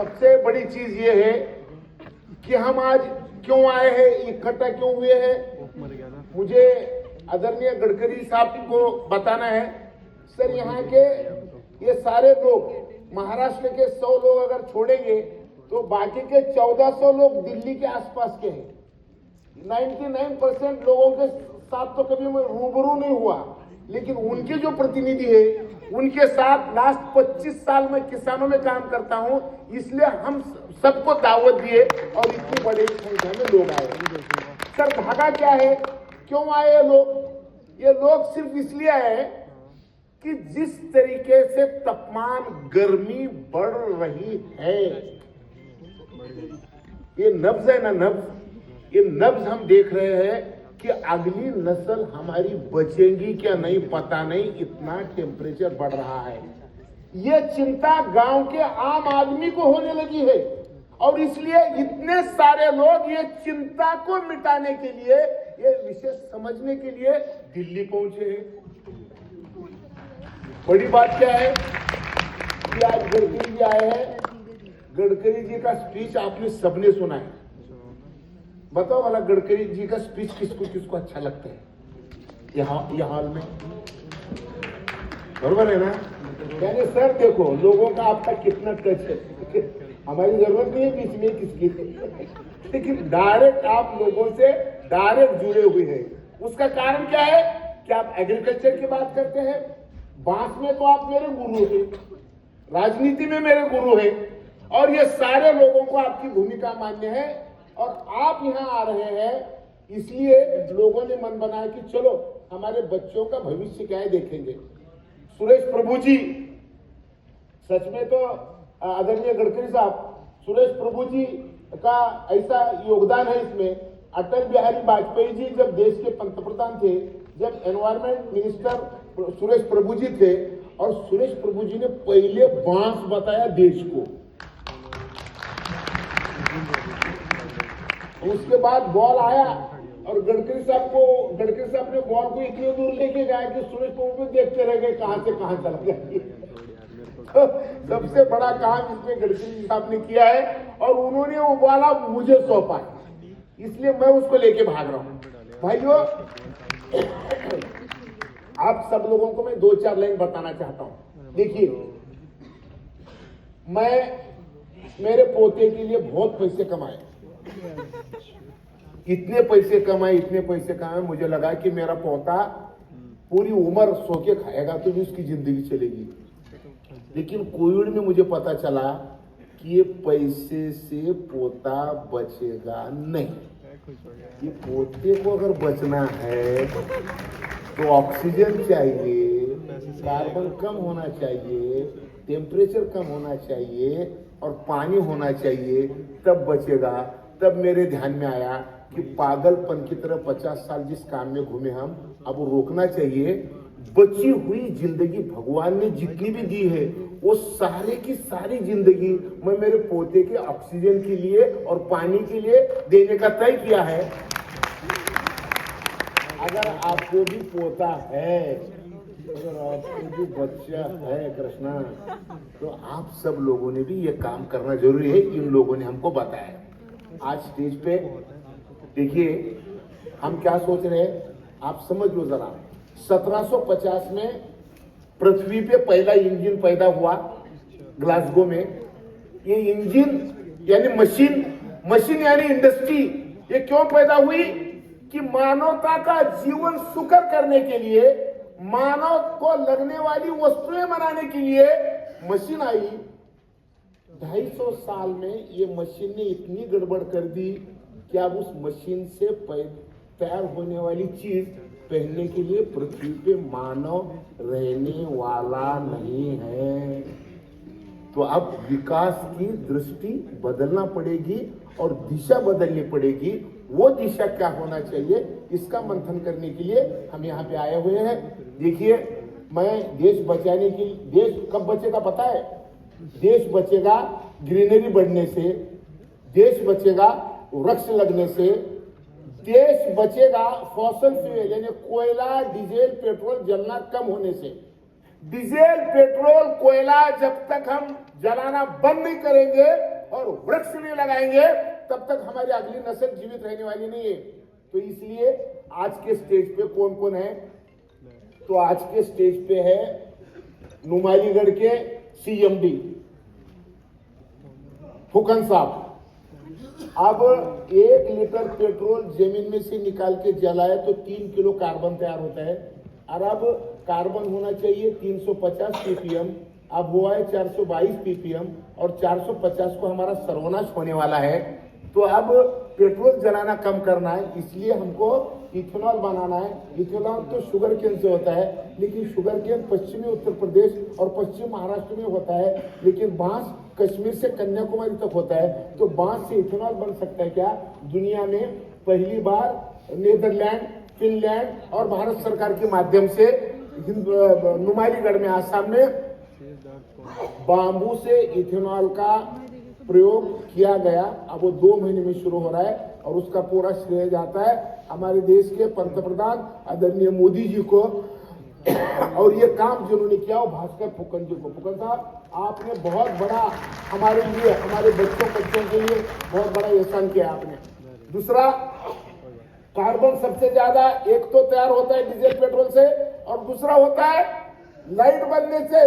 सबसे बड़ी चीज ये है कि हम आज क्यों आए हैं, इकट्ठा क्यों हुए हैं, मुझे आदरणीय गडकरी साहब को बताना है। सर, यहाँ के ये सारे लोग महाराष्ट्र के 100 लोग अगर छोड़ेंगे तो बाकी के 1400 लोग दिल्ली के आसपास के हैं। 99% लोगों के साथ तो कभी मैं रूबरू नहीं हुआ, लेकिन उनके जो प्रतिनिधि है उनके साथ लास्ट 25 साल में किसानों में काम करता हूं, इसलिए हम सबको दावत दिए और इतनी बड़ी संख्या में लोग आए। सर, धागा क्या है, क्यों आए ये लोग? ये लोग सिर्फ इसलिए आए कि जिस तरीके से तापमान, गर्मी बढ़ रही है, ये नब्ज है ना, नब्ज, ये नब्ज हम देख रहे हैं कि अगली नस्ल हमारी बचेगी क्या नहीं पता नहीं, इतना टेम्परेचर बढ़ रहा है। ये चिंता गांव के आम आदमी को होने लगी है और इसलिए इतने सारे लोग ये चिंता को मिटाने के लिए, ये विषय समझने के लिए दिल्ली पहुंचे हैं। बड़ी बात क्या है कि आज गडकरी जी आए हैं। गडकरी जी का स्पीच आपने सबने सुना है। बताओ वाला, गडकरी जी का स्पीच किसको किसको अच्छा लगता है यहाँ हॉल में? बरोबर है ना? यानी सर देखो, लोगों का आपका कितना टच है। हमारी जरूरत नहीं है बीच में किसकी, लेकिन डायरेक्ट आप लोगों से डायरेक्ट जुड़े हुए हैं। उसका कारण क्या है कि आप एग्रीकल्चर की बात करते हैं, बांस में तो आप मेरे गुरु हैं, राजनीति में मेरे गुरु हैं, और ये सारे लोगों को आपकी भूमिका मान्य है और आप यहाँ आ रहे हैं इसलिए लोगों ने मन बनाया कि चलो हमारे बच्चों का भविष्य क्या है देखेंगे। सुरेश प्रभु जी, सच में तो आदरणीय गडकरी साहब, सुरेश प्रभु जी का ऐसा योगदान है इसमें। अटल बिहारी वाजपेयी जी जब देश के पंतप्रधान थे, जब एनवायरमेंट मिनिस्टर सुरेश प्रभु जी थे, और सुरेश प्रभु जी ने पहले बांस बताया देश को। उसके बाद बॉल आया और गडकरी साहब ने बॉल को इतनी दूर लेके गया कि सुरेश प्रभु भी देखते रह गए कहां से कहां चला गया। तो सबसे बड़ा काम इसमें गडकरी साहब ने किया है और उन्होंने वो बॉल मुझे सौंपा, इसलिए मैं उसको लेके भाग रहा हूं। भाइयों, आप सब लोगों को मैं 2-4 लाइन बताना चाहता हूं। देखिए, मेरे पोते के लिए बहुत पैसे कमाए, इतने पैसे कमाए, मुझे लगा कि मेरा पोता पूरी उम्र सो के खाएगा तो भी उसकी जिंदगी चलेगी। लेकिन कोविड में मुझे पता चला कि ये पैसे से पोता बचेगा नहीं। ये पोते को अगर बचना है तो ऑक्सीजन चाहिए, कार्बन कम होना चाहिए, टेम्परेचर कम होना चाहिए और पानी होना चाहिए, तब बचेगा। तब मेरे ध्यान में आया कि पागलपन की तरह 50 साल जिस काम में घूमे हम, अब वो रोकना चाहिए। बची हुई जिंदगी भगवान ने जितनी भी दी है वो सारे की सारी जिंदगी मैं मेरे पोते के ऑक्सीजन के लिए और पानी के लिए देने का तय किया है। अगर आपको भी पोता है, अगर आपको भी बच्चा है कृष्णा, तो आप सब लोगों ने भी ये काम करना जरूरी है। इन लोगों ने हमको बताया। आज स्टेज पे देखिए हम क्या सोच रहे हैं, आप समझ लो जरा। 1750 में पृथ्वी पे पहला इंजन पैदा हुआ ग्लासगो में। ये इंजन यानी मशीन यानी इंडस्ट्री, ये क्यों पैदा हुई कि मानवता का जीवन सुकर करने के लिए, मानव को लगने वाली वस्तुएं बनाने के लिए मशीन आई। 250 साल में ये मशीन ने इतनी गड़बड़ कर दी कि अब उस मशीन से तैयार होने वाली चीज पहनने के लिए पृथ्वी पे मानव रहने वाला नहीं है। तो अब विकास की दृष्टि बदलना पड़ेगी और दिशा बदलनी पड़ेगी। वो दिशा क्या होना चाहिए, इसका मंथन करने के लिए हम यहाँ पे आए हुए हैं। देखिए, मैं देश बचाने की, देश कब बचेगा पता है? देश बचेगा ग्रीनरी बढ़ने से, देश बचेगा वृक्ष लगने से, देश बचेगा फॉसल फ्यूल यानी कोयला, डीजल, पेट्रोल जलना कम होने से। डीजल, पेट्रोल, कोयला जब तक हम जलाना बंद नहीं करेंगे और वृक्ष नहीं लगाएंगे तब तक हमारी अगली नस्ल जीवित रहने वाली नहीं है। तो इसलिए आज के स्टेज पे कौन कौन है? तो आज के स्टेज पे है नुमालीगढ़ के सीएमडी फुकन साहब। अब 1 लीटर पेट्रोल जमीन में से निकाल के जलाए तो 3 किलो कार्बन तैयार होता है, और अब कार्बन होना चाहिए 350 ppm, अब हुआ है 422 ppm, और 450 को हमारा सर्वनाश होने वाला है। तो अब पेट्रोल जलाना कम करना है, इसलिए हमको इथेनॉल बनाना है। इथेनॉल तो शुगर केन से होता है, लेकिन शुगर केन पश्चिमी उत्तर प्रदेश और पश्चिम महाराष्ट्र में होता है, लेकिन बांस कश्मीर से कन्याकुमारी तक होता है। तो बांस से इथेनॉल बन सकता है क्या? दुनिया में पहली बार नीदरलैंड, फिनलैंड और भारत सरकार के माध्यम से नुमालीगढ़ में, आसाम में बांबू से इथेनॉल का प्रयोग किया गया। अब वो 2 महीने में शुरू हो रहा है, और उसका पूरा श्रेय जाता है हमारे देश के पंतप्रधान आदरणीय मोदी जी को। और ये काम जिन्होंने किया वो भास्कर फुकन जी को। फुकन साहब, आपने बहुत बड़ा हमारे लिए, हमारे बच्चों के लिए बहुत बड़ा एहसान किया आपने। दूसरा, कार्बन सबसे ज्यादा एक तो तैयार होता है डीजल पेट्रोल से, और दूसरा होता है लाइट बनने से।